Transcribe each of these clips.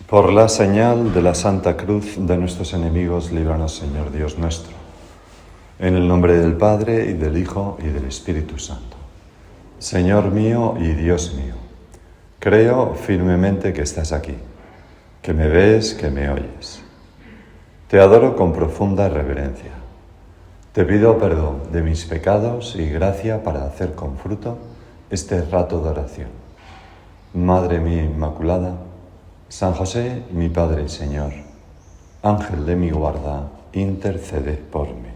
Por la señal de la Santa Cruz de nuestros enemigos, líbranos, Señor Dios nuestro. En el nombre del Padre, y del Hijo, y del Espíritu Santo. Señor mío y Dios mío, creo firmemente que estás aquí, que me ves, que me oyes. Te adoro con profunda reverencia. Te pido perdón de mis pecados y gracia para hacer con fruto este rato de oración. Madre mía Inmaculada, San José, mi Padre y Señor, Ángel de mi guarda, intercede por mí.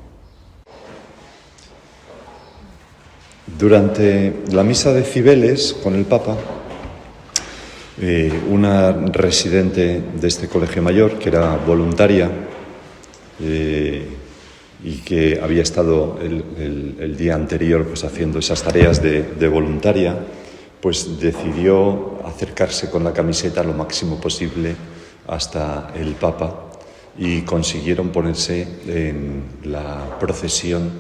Durante la misa de Cibeles con el Papa, una residente de este colegio mayor, que era voluntaria y que había estado el día anterior pues, haciendo esas tareas de voluntaria, pues decidió acercarse con la camiseta lo máximo posible hasta el Papa y consiguieron ponerse en la procesión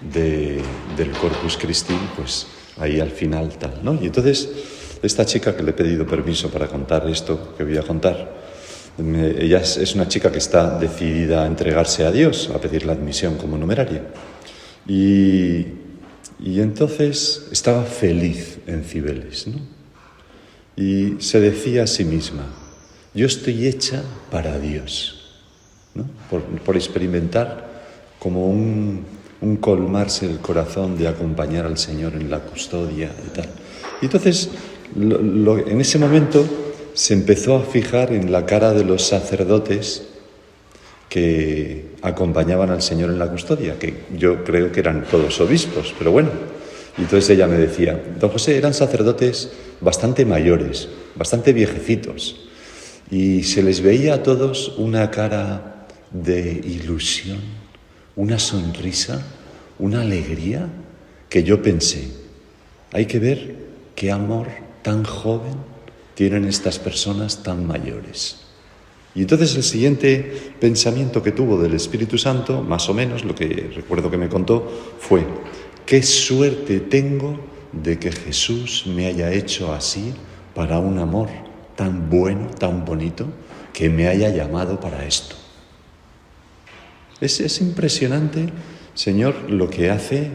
del Corpus Christi, pues ahí al final tal, ¿no? Y entonces esta chica, que le he pedido permiso para contar esto que voy a contar, ella es una chica que está decidida a entregarse a Dios, a pedir la admisión como numeraria. Y entonces estaba feliz en Cibeles, ¿no? Y se decía a sí misma: yo estoy hecha para Dios, ¿no? Por experimentar como un colmarse el corazón de acompañar al Señor en la custodia y tal. Y entonces, en ese momento, se empezó a fijar en la cara de los sacerdotes que acompañaban al Señor en la custodia, que yo creo que eran todos obispos, pero bueno. Y entonces ella me decía: don José, eran sacerdotes bastante mayores, bastante viejecitos, y se les veía a todos una cara de ilusión, una sonrisa, una alegría, que yo pensé, hay que ver qué amor tan joven tienen estas personas tan mayores. Y entonces el siguiente pensamiento que tuvo del Espíritu Santo, más o menos, lo que recuerdo que me contó, fue: qué suerte tengo de que Jesús me haya hecho así para un amor tan bueno, tan bonito, que me haya llamado para esto. Es impresionante, Señor, lo que hace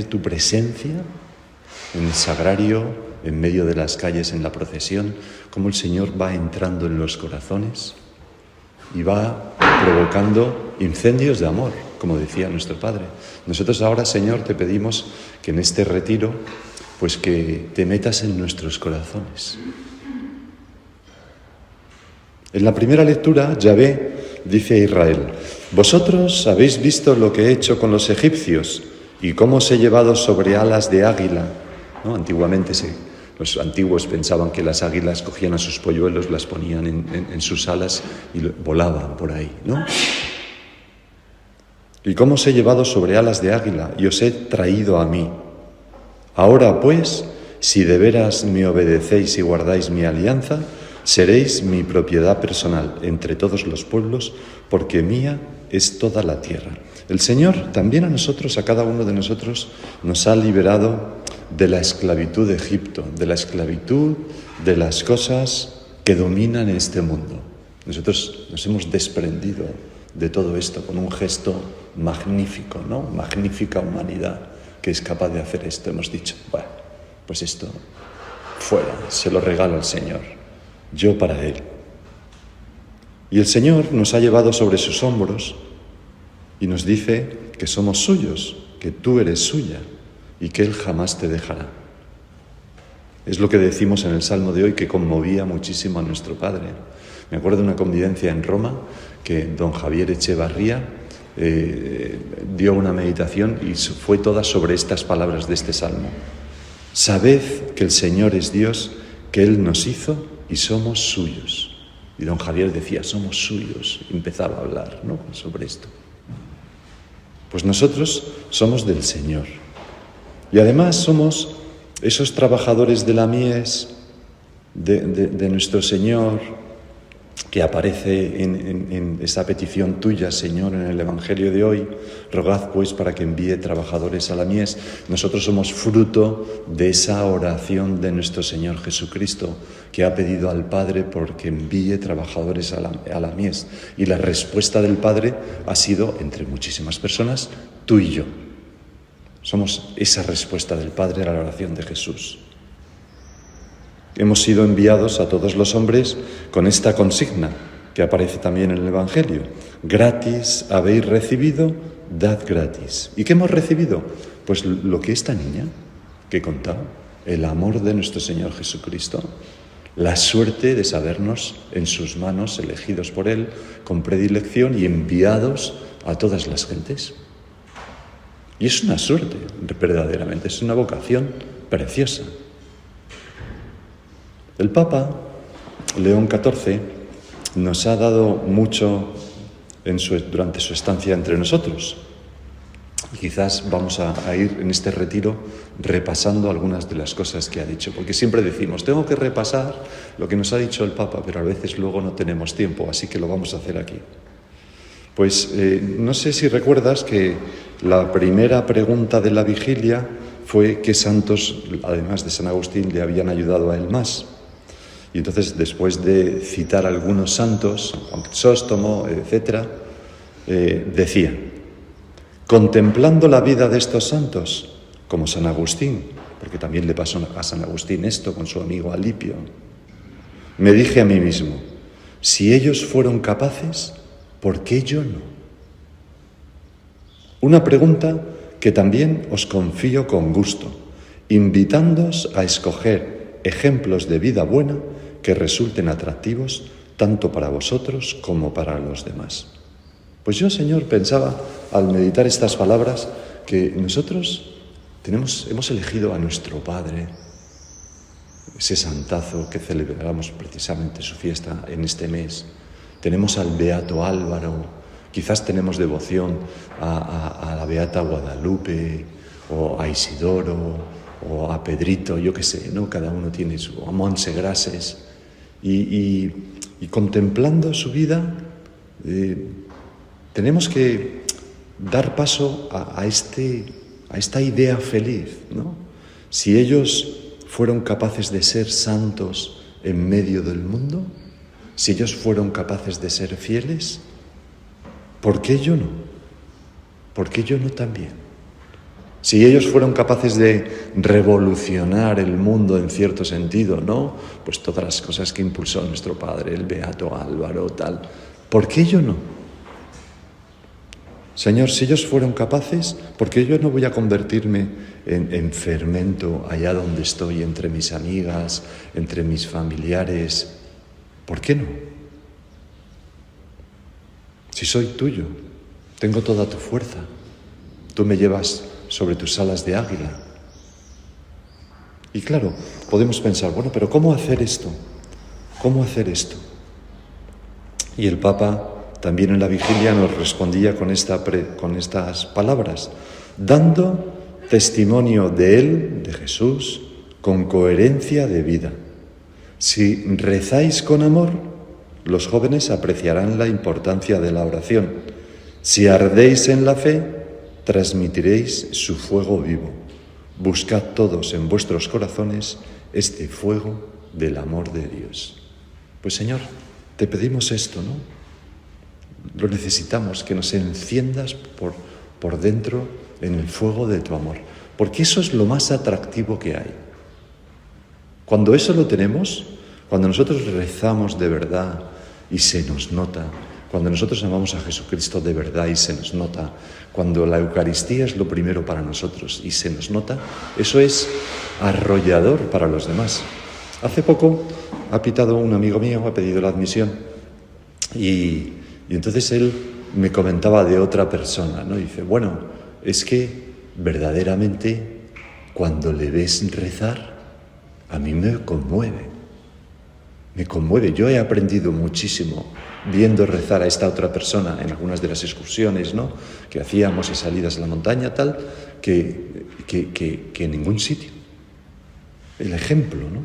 tu presencia en el sagrario, en medio de las calles, en la procesión, cómo el Señor va entrando en los corazones y va provocando incendios de amor, como decía nuestro Padre. Nosotros ahora, Señor, te pedimos que en este retiro, pues que te metas en nuestros corazones. En la primera lectura, Yahvé dice a Israel: vosotros habéis visto lo que he hecho con los egipcios y cómo os he llevado sobre alas de águila, ¿no? Antiguamente los antiguos pensaban que las águilas cogían a sus polluelos, las ponían en sus alas y volaban por ahí, ¿no? Y cómo os he llevado sobre alas de águila y os he traído a mí. Ahora pues, si de veras me obedecéis y guardáis mi alianza, seréis mi propiedad personal entre todos los pueblos, porque mía es toda la tierra. El Señor también a nosotros, a cada uno de nosotros, nos ha liberado de la esclavitud de Egipto, de la esclavitud de las cosas que dominan este mundo. Nosotros nos hemos desprendido de todo esto con un gesto magnífico, ¿no? Magnífica humanidad que es capaz de hacer esto. Hemos dicho, bueno, pues esto fuera, se lo regalo al Señor, yo para Él. Y el Señor nos ha llevado sobre sus hombros y nos dice que somos suyos, que tú eres suya y que Él jamás te dejará. Es lo que decimos en el Salmo de hoy, que conmovía muchísimo a nuestro Padre. Me acuerdo de una convivencia en Roma que don Javier Echevarría dio una meditación y fue toda sobre estas palabras de este Salmo. Sabed que el Señor es Dios, que Él nos hizo y somos suyos. Y don Javier decía, somos suyos, y empezaba a hablar, ¿no?, sobre esto. Pues nosotros somos del Señor. Y además somos esos trabajadores de la mies de nuestro Señor, que aparece en esa petición tuya, Señor, en el Evangelio de hoy, rogad pues para que envíe trabajadores a la mies. Nosotros somos fruto de esa oración de nuestro Señor Jesucristo, que ha pedido al Padre porque envíe trabajadores a la mies. Y la respuesta del Padre ha sido, entre muchísimas personas, tú y yo. Somos esa respuesta del Padre a la oración de Jesús. Hemos sido enviados a todos los hombres con esta consigna que aparece también en el Evangelio. Gratis habéis recibido, dad gratis. ¿Y qué hemos recibido? Pues lo que esta niña que contaba, el amor de nuestro Señor Jesucristo, la suerte de sabernos en sus manos, elegidos por Él, con predilección y enviados a todas las gentes. Y es una suerte, verdaderamente, es una vocación preciosa. El Papa León XIV nos ha dado mucho durante su estancia entre nosotros. Y quizás vamos a ir en este retiro repasando algunas de las cosas que ha dicho, porque siempre decimos, tengo que repasar lo que nos ha dicho el Papa, pero a veces luego no tenemos tiempo, así que lo vamos a hacer aquí. Pues no sé si recuerdas que la primera pregunta de la vigilia fue qué santos, además de San Agustín, le habían ayudado a él más. Y entonces, después de citar algunos santos, Juan Crisóstomo, etc., decía, contemplando la vida de estos santos, como San Agustín, porque también le pasó a San Agustín esto con su amigo Alipio, me dije a mí mismo, si ellos fueron capaces, ¿por qué yo no? Una pregunta que también os confío con gusto, invitándoos a escoger ejemplos de vida buena que resulten atractivos tanto para vosotros como para los demás. Pues yo, Señor, pensaba al meditar estas palabras que nosotros hemos elegido a nuestro Padre, ese santazo que celebramos precisamente su fiesta en este mes. Tenemos al Beato Álvaro, quizás tenemos devoción a la Beata Guadalupe o a Isidoro o a Pedrito, yo qué sé, ¿no? Cada uno tiene a Montse Grases. Y contemplando su vida, tenemos que dar paso a esta idea feliz, ¿no? Si ellos fueron capaces de ser santos en medio del mundo, si ellos fueron capaces de ser fieles, ¿por qué yo no? ¿Por qué yo no también? Si ellos fueron capaces de revolucionar el mundo en cierto sentido, ¿no? Pues todas las cosas que impulsó nuestro Padre, el Beato Álvaro, tal. ¿Por qué yo no? Señor, si ellos fueron capaces, ¿por qué yo no voy a convertirme en fermento allá donde estoy, entre mis amigas, entre mis familiares? ¿Por qué no? Si soy tuyo, tengo toda tu fuerza, tú me llevas sobre tus alas de águila. Y claro, podemos pensar, bueno, pero ¿cómo hacer esto? ¿Cómo hacer esto? Y el Papa también en la vigilia nos respondía con estas palabras, dando testimonio de Él, de Jesús, con coherencia de vida. Si rezáis con amor, los jóvenes apreciarán la importancia de la oración. Si ardéis en la fe, transmitiréis su fuego vivo. Buscad todos en vuestros corazones este fuego del amor de Dios. Pues Señor, te pedimos esto, ¿no? Lo necesitamos, que nos enciendas por dentro en el fuego de tu amor, porque eso es lo más atractivo que hay. Cuando eso lo tenemos, cuando nosotros rezamos de verdad y se nos nota, cuando nosotros amamos a Jesucristo de verdad y se nos nota, cuando la Eucaristía es lo primero para nosotros y se nos nota, eso es arrollador para los demás. Hace poco ha pitado un amigo mío, ha pedido la admisión y entonces él me comentaba de otra persona, ¿no? Y dice, bueno, es que verdaderamente cuando le ves rezar, a mí me conmueve. Me conmueve. Yo he aprendido muchísimo viendo rezar a esta otra persona en algunas de las excursiones, ¿no?, que hacíamos y salidas a la montaña, tal, que en ningún sitio. El ejemplo, ¿no?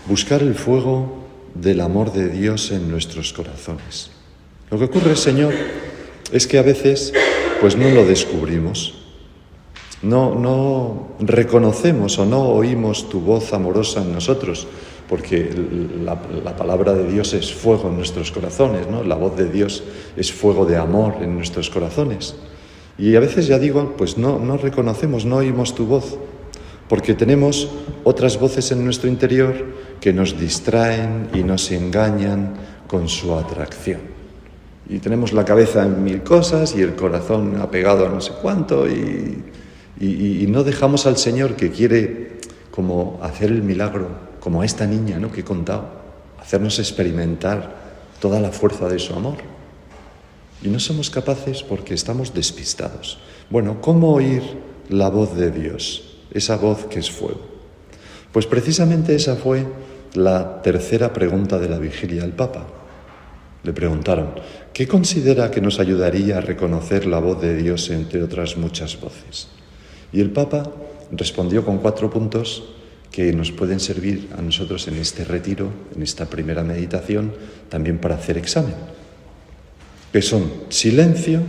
buscar el fuego del amor de Dios en nuestros corazones. Lo que ocurre, Señor, es que a veces pues no lo descubrimos, no reconocemos o no oímos tu voz amorosa en nosotros, porque la palabra de Dios es fuego en nuestros corazones, ¿no? La voz de Dios es fuego de amor en nuestros corazones. Y a veces, ya digo, pues no reconocemos, no oímos tu voz, porque tenemos otras voces en nuestro interior que nos distraen y nos engañan con su atracción. Y tenemos la cabeza en mil cosas y el corazón apegado a no sé cuánto y no dejamos al Señor, que quiere como hacer el milagro, como a esta niña, ¿no?, que he contado, hacernos experimentar toda la fuerza de su amor. Y no somos capaces porque estamos despistados. Bueno, ¿cómo oír la voz de Dios? Esa voz que es fuego. Pues precisamente esa fue la tercera pregunta de la vigilia al Papa. Le preguntaron, ¿qué considera que nos ayudaría a reconocer la voz de Dios entre otras muchas voces? Y el Papa respondió con 4 puntos que nos pueden servir a nosotros en este retiro, en esta primera meditación, también para hacer examen, que son silencio,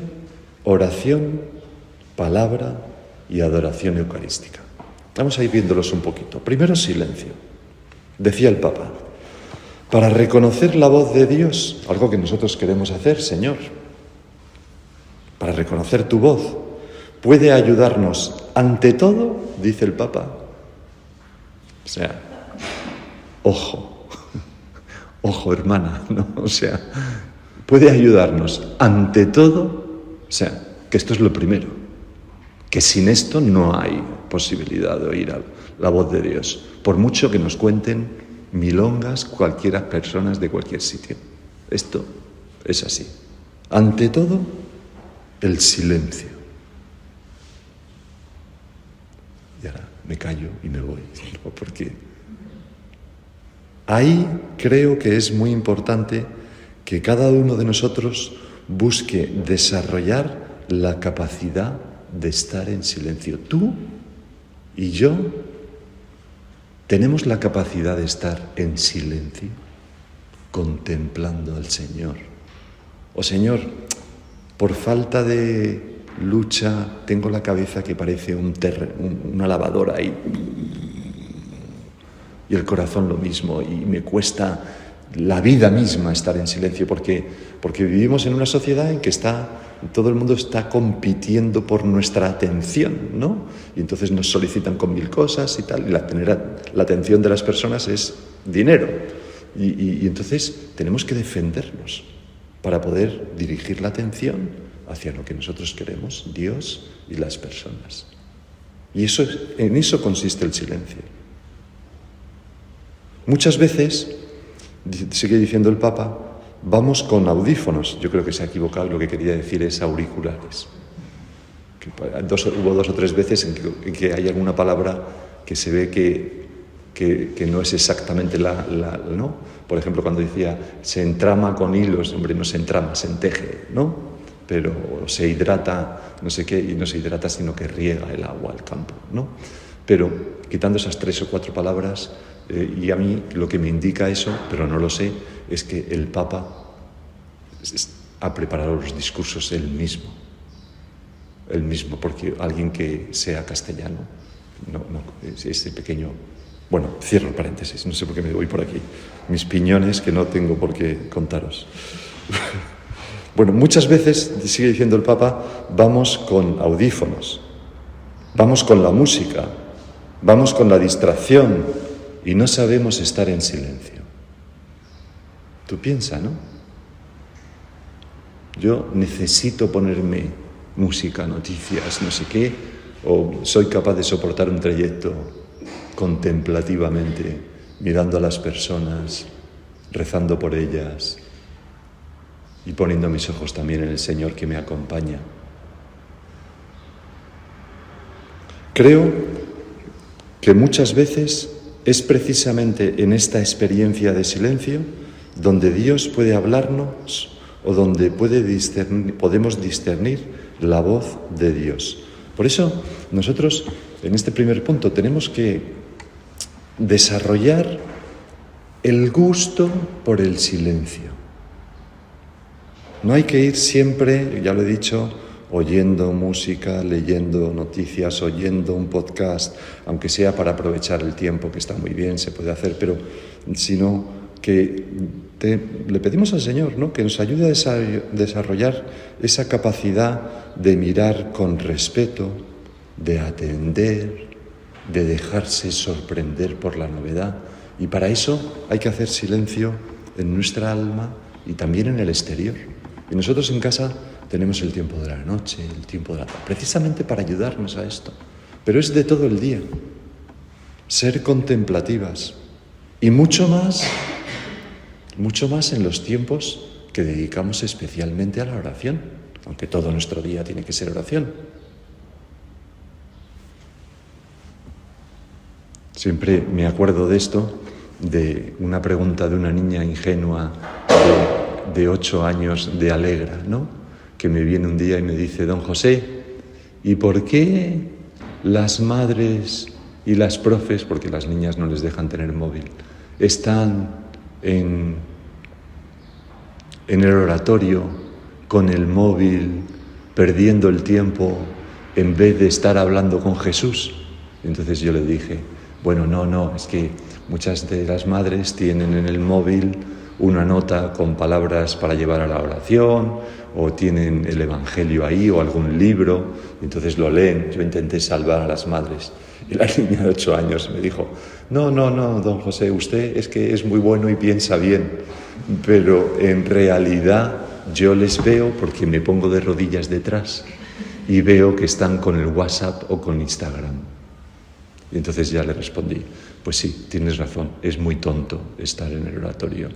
oración, palabra y adoración eucarística. Vamos a ir viéndolos un poquito. Primero, silencio. Decía el Papa, para reconocer la voz de Dios, algo que nosotros queremos hacer, Señor, para reconocer tu voz, puede ayudarnos ante todo, dice el Papa, o sea, ojo hermana, ¿no? O sea, puede ayudarnos ante todo, o sea, que esto es lo primero, que sin esto no hay posibilidad de oír la voz de Dios, por mucho que nos cuenten milongas cualquiera personas de cualquier sitio. Esto es así. Ante todo, el silencio. Y ahora me callo y me voy, ¿no? Porque ahí creo que es muy importante que cada uno de nosotros busque desarrollar la capacidad de estar en silencio. Tú y yo tenemos la capacidad de estar en silencio, contemplando al Señor. O Señor, por falta de lucha tengo la cabeza que parece una lavadora y el corazón lo mismo, y me cuesta la vida misma estar en silencio, porque vivimos en una sociedad en que todo el mundo está compitiendo por nuestra atención, ¿no? Y entonces nos solicitan con 1000 cosas y tal, y la atención de las personas es dinero. Y entonces tenemos que defendernos para poder dirigir la atención hacia lo que nosotros queremos, Dios y las personas. Y en eso consiste el silencio. Muchas veces, sigue diciendo el Papa, vamos con audífonos. Yo creo que se ha equivocado, lo que quería decir es auriculares. Hubo 2 o 3 veces en que hay alguna palabra que se ve que no es exactamente ¿no? Por ejemplo, cuando decía se entrama con hilos, hombre, no se entrama, se enteje, ¿no? Pero se hidrata, no sé qué, y no se hidrata sino que riega el agua al campo, ¿no? Pero quitando esas 3 o 4 palabras, y a mí lo que me indica eso, pero no lo sé, es que el Papa ha preparado los discursos él mismo, porque alguien que sea castellano, ese pequeño... Bueno, cierro el paréntesis, no sé por qué me voy por aquí. Mis piñones que no tengo por qué contaros. Bueno, muchas veces, sigue diciendo el Papa, vamos con audífonos, vamos con la música, vamos con la distracción y no sabemos estar en silencio. Tú piensa, ¿no? Yo necesito ponerme música, noticias, no sé qué, o soy capaz de soportar un trayecto contemplativamente, mirando a las personas, rezando por ellas y poniendo mis ojos también en el Señor que me acompaña. Creo que muchas veces es precisamente en esta experiencia de silencio donde Dios puede hablarnos o donde podemos discernir la voz de Dios. Por eso nosotros en este primer punto tenemos que desarrollar el gusto por el silencio. No hay que ir siempre, ya lo he dicho, oyendo música, leyendo noticias, oyendo un podcast, aunque sea para aprovechar el tiempo, que está muy bien, se puede hacer, pero sino que le pedimos al Señor, ¿no?, que nos ayude a desarrollar esa capacidad de mirar con respeto, de atender, de dejarse sorprender por la novedad. Y para eso hay que hacer silencio en nuestra alma y también en el exterior. Y nosotros en casa tenemos el tiempo de la noche, el tiempo de la tarde, precisamente para ayudarnos a esto. Pero es de todo el día. Ser contemplativas. Y mucho más en los tiempos que dedicamos especialmente a la oración, aunque todo nuestro día tiene que ser oración. Siempre me acuerdo de esto, de una pregunta de una niña ingenua de 8 años de Alegra, ¿no?, que me viene un día y me dice: don José, ¿y por qué las madres y las profes, porque las niñas no les dejan tener móvil, están en el oratorio con el móvil, perdiendo el tiempo, en vez de estar hablando con Jesús? Entonces yo le dije: bueno, no, es que muchas de las madres tienen en el móvil una nota con palabras para llevar a la oración, o tienen el Evangelio ahí, o algún libro, y entonces lo leen. Yo intenté salvar a las madres. Y la niña de 8 años me dijo: no, don José, usted es que es muy bueno y piensa bien, pero en realidad yo les veo porque me pongo de rodillas detrás y veo que están con el WhatsApp o con Instagram. Y entonces ya le respondí: pues sí, tienes razón, es muy tonto estar en el oratorio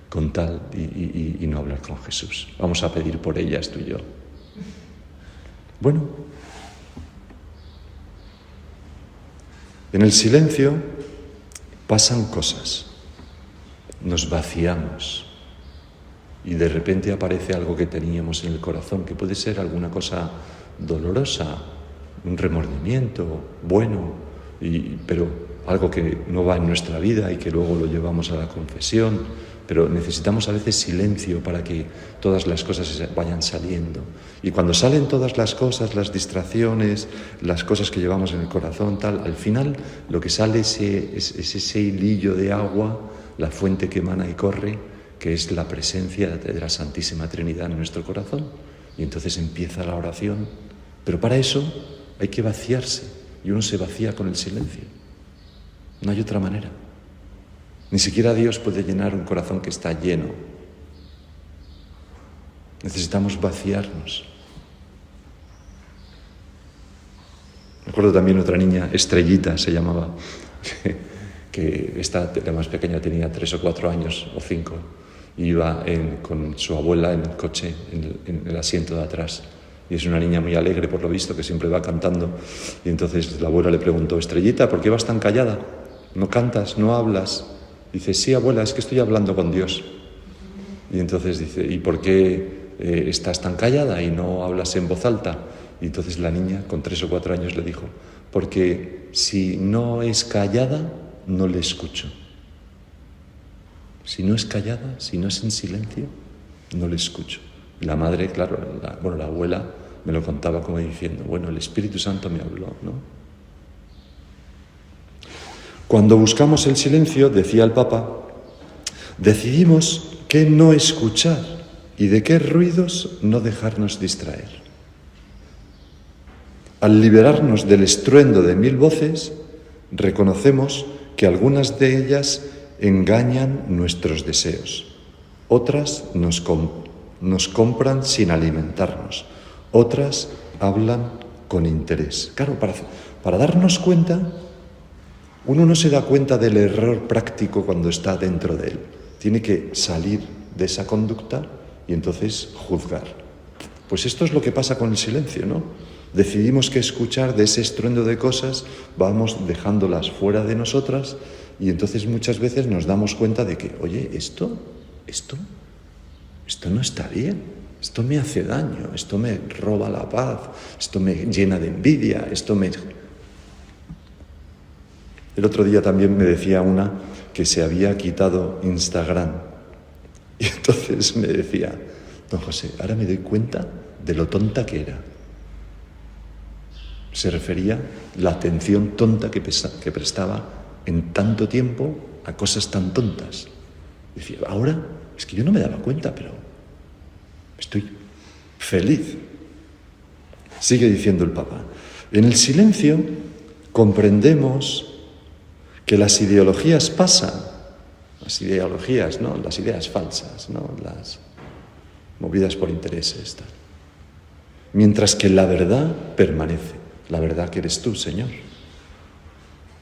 con tal y no hablar con Jesús. Vamos a pedir por ellas, tú y yo. Bueno, en el silencio pasan cosas, nos vaciamos y de repente aparece algo que teníamos en el corazón, que puede ser alguna cosa dolorosa, un remordimiento bueno, pero algo que no va en nuestra vida y que luego lo llevamos a la confesión. Pero necesitamos a veces silencio para que todas las cosas vayan saliendo. Y cuando salen todas las cosas, las distracciones, las cosas que llevamos en el corazón, al final lo que sale es ese hilillo de agua, la fuente que emana y corre, que es la presencia de la Santísima Trinidad en nuestro corazón. Y entonces empieza la oración. Pero para eso hay que vaciarse, y uno se vacía con el silencio. No hay otra manera. Ni siquiera Dios puede llenar un corazón que está lleno. Necesitamos vaciarnos. Me acuerdo también otra niña, Estrellita se llamaba, que esta, la más pequeña, tenía 3 o 4 años o 5, y iba con su abuela en el coche, en el asiento de atrás. Y es una niña muy alegre, por lo visto, que siempre va cantando. Y entonces la abuela le preguntó: Estrellita, ¿por qué vas tan callada? ¿No cantas? ¿No hablas? Dice: sí, abuela, es que estoy hablando con Dios. Y entonces dice: ¿y por qué estás tan callada y no hablas en voz alta? Y entonces la niña, con 3 o 4 años, le dijo: porque si no es callada, no le escucho. Si no es callada, si no es en silencio, no le escucho. Y la madre, claro, la abuela me lo contaba como diciendo: bueno, el Espíritu Santo me habló, ¿no? Cuando buscamos el silencio, decía el Papa, decidimos qué no escuchar y de qué ruidos no dejarnos distraer. Al liberarnos del estruendo de 1000 voces, reconocemos que algunas de ellas engañan nuestros deseos, otras nos compran sin alimentarnos, otras hablan con interés. Claro, para darnos cuenta, uno no se da cuenta del error práctico cuando está dentro de él. Tiene que salir de esa conducta y entonces juzgar. Pues esto es lo que pasa con el silencio, ¿no? Decidimos que escuchar de ese estruendo de cosas, vamos dejándolas fuera de nosotras, y entonces muchas veces nos damos cuenta de que, oye, esto no está bien, esto me hace daño, esto me roba la paz, esto me llena de envidia, El otro día también me decía una que se había quitado Instagram. Y entonces me decía, don José, ahora me doy cuenta de lo tonta que era. Se refería a la atención tonta que prestaba en tanto tiempo a cosas tan tontas. Decía, ahora es que yo no me daba cuenta, pero estoy feliz. Sigue diciendo el Papa. En el silencio comprendemos que las ideologías pasan, las ideologías, ¿no? Las ideas falsas, ¿no? Las movidas por intereses, tal. Mientras que la verdad permanece, la verdad que eres tú, Señor.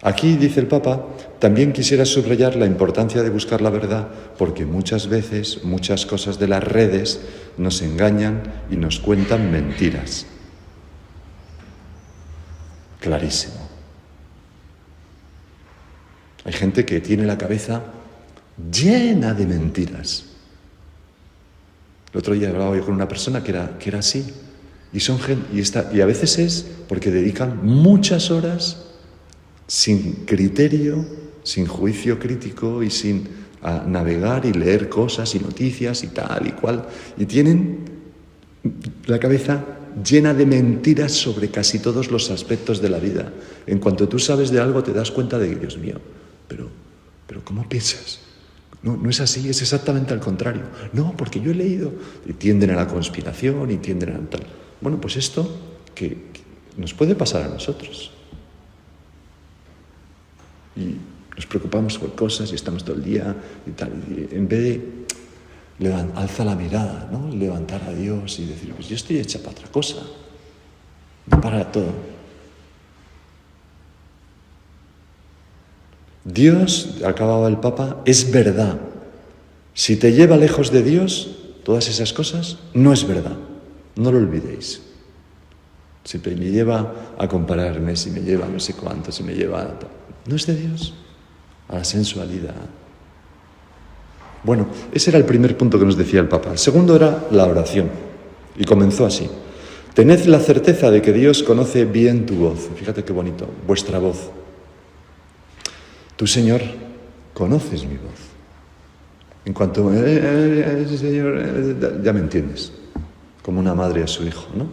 Aquí, dice el Papa, también quisiera subrayar la importancia de buscar la verdad, porque muchas veces, muchas cosas de las redes nos engañan y nos cuentan mentiras. Clarísimo. Hay gente que tiene la cabeza llena de mentiras. El otro día hablaba yo con una persona que era así. Y a veces es porque dedican muchas horas sin criterio, sin juicio crítico y sin navegar y leer cosas y noticias y tal y cual. Y tienen la cabeza llena de mentiras sobre casi todos los aspectos de la vida. En cuanto tú sabes de algo te das cuenta de que, Dios mío, pero ¿cómo piensas? No es así, es exactamente al contrario. No, porque yo he leído. Y tienden a la conspiración y tienden a tal. Bueno, pues esto que nos puede pasar a nosotros. Y nos preocupamos por cosas y estamos todo el día y tal. Y en vez de alza la mirada, ¿no? Levantar a Dios y decir, pues yo estoy hecha para otra cosa. No para todo. Dios, acababa el Papa, es verdad. Si te lleva lejos de Dios, todas esas cosas, no es verdad. No lo olvidéis. Si me lleva a compararme, si me lleva a no sé cuánto, si me lleva a... No es de Dios, a la sensualidad. Bueno, ese era el primer punto que nos decía el Papa. El segundo era la oración. Y comenzó así. Tened la certeza de que Dios conoce bien tu voz. Fíjate qué bonito, vuestra voz. Tú, Señor, conoces mi voz. En cuanto, Señor, ya me entiendes. Como una madre a su hijo, ¿no?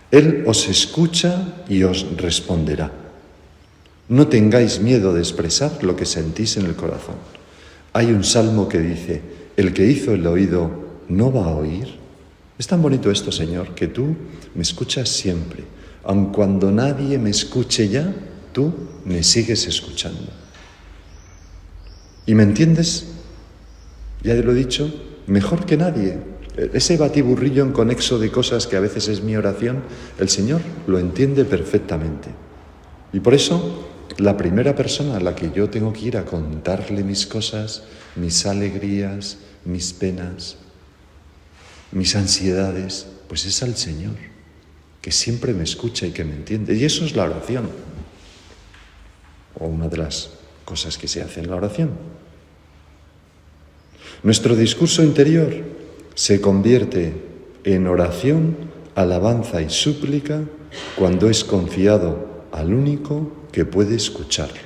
Él os escucha y os responderá. No tengáis miedo de expresar lo que sentís en el corazón. Hay un salmo que dice, el que hizo el oído no va a oír. Es tan bonito esto, Señor, que tú me escuchas siempre. Aun cuando nadie me escuche ya, tú me sigues escuchando. ¿Y me entiendes? Ya te lo he dicho, mejor que nadie. Ese batiburrillo inconexo de cosas que a veces es mi oración, el Señor lo entiende perfectamente. Y por eso, la primera persona a la que yo tengo que ir a contarle mis cosas, mis alegrías, mis penas, mis ansiedades, pues es al Señor, que siempre me escucha y que me entiende. Y eso es la oración. O una de las cosas que se hace en la oración. Nuestro discurso interior se convierte en oración, alabanza y súplica cuando es confiado al único que puede escucharlo.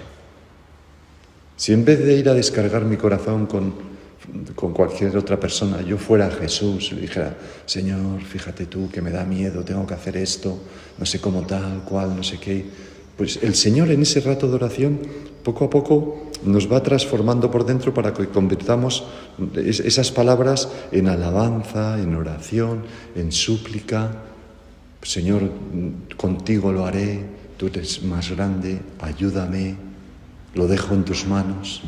Si en vez de ir a descargar mi corazón con cualquier otra persona, yo fuera a Jesús y le dijera, Señor, fíjate tú que me da miedo, tengo que hacer esto, no sé cómo tal, cual, no sé qué, pues el Señor en ese rato de oración, poco a poco, nos va transformando por dentro para que convirtamos esas palabras en alabanza, en oración, en súplica. Señor, contigo lo haré, tú eres más grande, ayúdame, lo dejo en tus manos.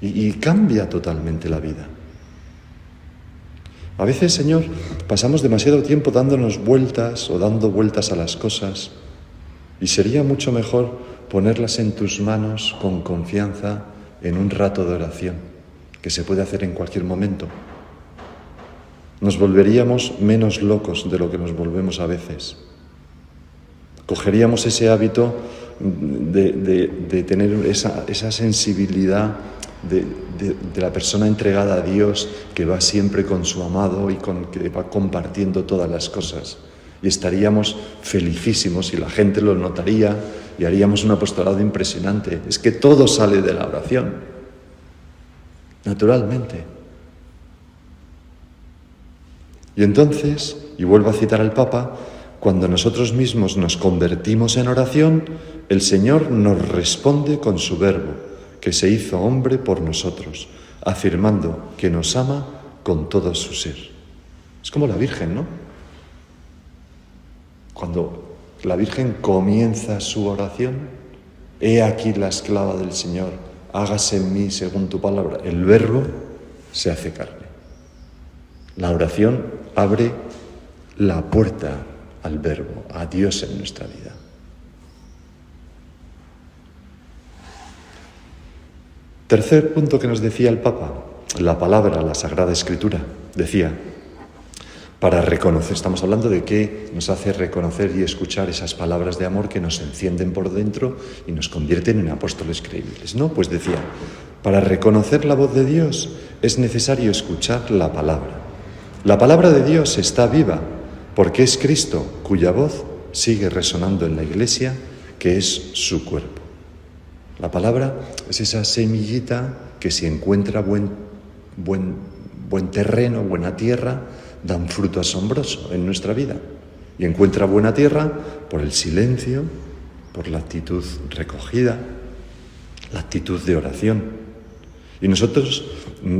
Y cambia totalmente la vida. A veces, Señor, pasamos demasiado tiempo dándonos vueltas o dando vueltas a las cosas. Y sería mucho mejor ponerlas en tus manos con confianza en un rato de oración, que se puede hacer en cualquier momento. Nos volveríamos menos locos de lo que nos volvemos a veces. Cogeríamos ese hábito de tener esa sensibilidad de la persona entregada a Dios, que va siempre con su amado y que va compartiendo todas las cosas. Y estaríamos felicísimos y la gente lo notaría y haríamos un apostolado impresionante. Es que todo sale de la oración, naturalmente. Y entonces, y vuelvo a citar al Papa, cuando nosotros mismos nos convertimos en oración, el Señor nos responde con su verbo, que se hizo hombre por nosotros, afirmando que nos ama con todo su ser. Es como la Virgen, ¿no? Cuando la Virgen comienza su oración, he aquí la esclava del Señor, hágase en mí según tu palabra. El verbo se hace carne. La oración abre la puerta al verbo, a Dios en nuestra vida. Tercer punto que nos decía el Papa, la palabra, la Sagrada Escritura. Decía, para reconocer, estamos hablando de qué nos hace reconocer y escuchar esas palabras de amor que nos encienden por dentro y nos convierten en apóstoles creíbles, ¿no? Pues decía, para reconocer la voz de Dios es necesario escuchar la palabra. La palabra de Dios está viva porque es Cristo cuya voz sigue resonando en la Iglesia, que es su cuerpo. La palabra es esa semillita que si encuentra buen terreno, buena tierra, da un fruto asombroso en nuestra vida. Y encuentra buena tierra por el silencio, por la actitud recogida, la actitud de oración. Y nosotros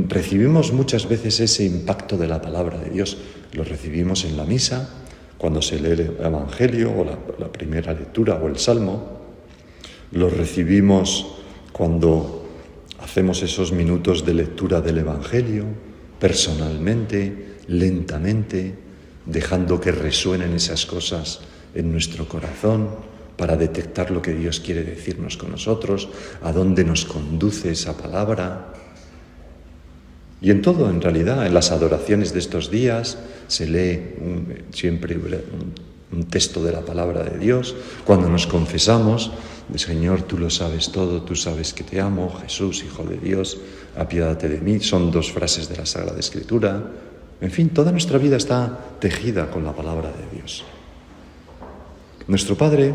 recibimos muchas veces ese impacto de la palabra de Dios. Lo recibimos en la misa, cuando se lee el Evangelio o la primera lectura o el Salmo. Lo recibimos cuando hacemos esos minutos de lectura del Evangelio, personalmente, lentamente, dejando que resuenen esas cosas en nuestro corazón para detectar lo que Dios quiere decirnos con nosotros, a dónde nos conduce esa palabra. Y en todo, en realidad, en las adoraciones de estos días se lee siempre un texto de la palabra de Dios. Cuando nos confesamos, Señor, tú lo sabes todo, tú sabes que te amo, Jesús, Hijo de Dios, apiádate de mí. Son dos frases de la Sagrada Escritura. En fin, toda nuestra vida está tejida con la palabra de Dios. Nuestro padre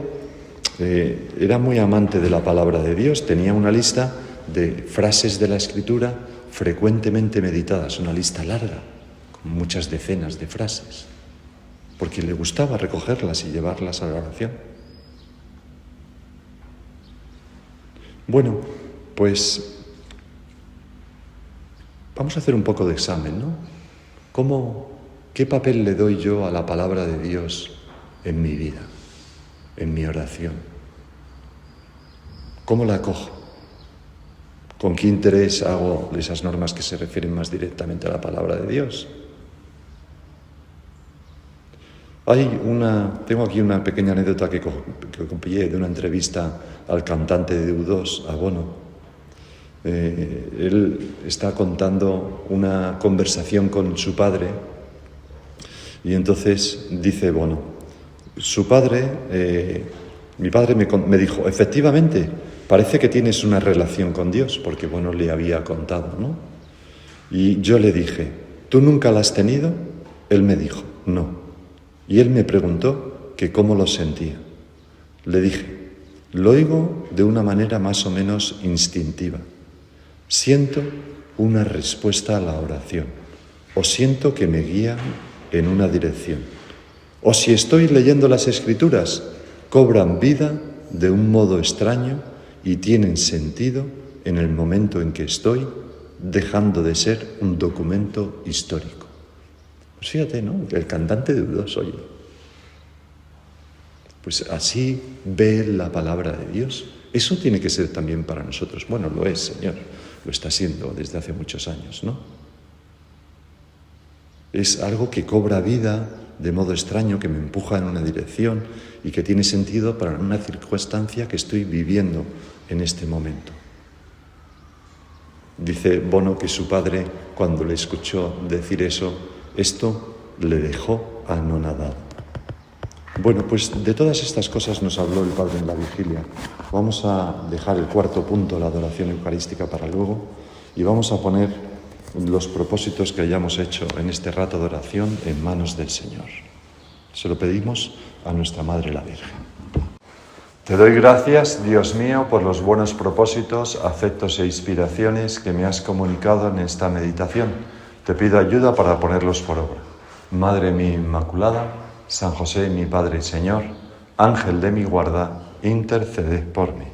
era muy amante de la palabra de Dios, tenía una lista de frases de la Escritura frecuentemente meditadas, una lista larga, con muchas decenas de frases, porque le gustaba recogerlas y llevarlas a la oración. Bueno, pues vamos a hacer un poco de examen, ¿no? ¿Qué papel le doy yo a la palabra de Dios en mi vida, en mi oración? ¿Cómo la acojo? ¿Con qué interés hago esas normas que se refieren más directamente a la palabra de Dios? Tengo aquí una pequeña anécdota que copié de una entrevista al cantante de U2, a Bono. Él está contando una conversación con su padre y entonces dice Bono, mi padre me dijo, efectivamente, parece que tienes una relación con Dios, porque Bono le había contado, ¿no? Y yo le dije, ¿tú nunca la has tenido? Él me dijo, no. Y él me preguntó que cómo lo sentía. Le dije, lo oigo de una manera más o menos instintiva. Siento una respuesta a la oración, o siento que me guían en una dirección. O si estoy leyendo las Escrituras, cobran vida de un modo extraño y tienen sentido en el momento en que estoy dejando de ser un documento histórico. Pues fíjate, ¿no? El cantante de U2, oye. Pues así ve la palabra de Dios. Eso tiene que ser también para nosotros. Bueno, lo es, Señor. Lo está siendo desde hace muchos años, ¿no? Es algo que cobra vida de modo extraño, que me empuja en una dirección y que tiene sentido para una circunstancia que estoy viviendo en este momento. Dice Bono que su padre, cuando le escuchó decir eso, esto le dejó anonadado. Bueno, pues de todas estas cosas nos habló el Padre en la vigilia. Vamos a dejar el cuarto punto, la adoración eucarística, para luego, y vamos a poner los propósitos que hayamos hecho en este rato de oración en manos del Señor. Se lo pedimos a nuestra Madre la Virgen. Te doy gracias, Dios mío, por los buenos propósitos, afectos e inspiraciones que me has comunicado en esta meditación. Te pido ayuda para ponerlos por obra. Madre mía Inmaculada, San José, mi Padre y Señor, Ángel de mi guarda, interceded por mí.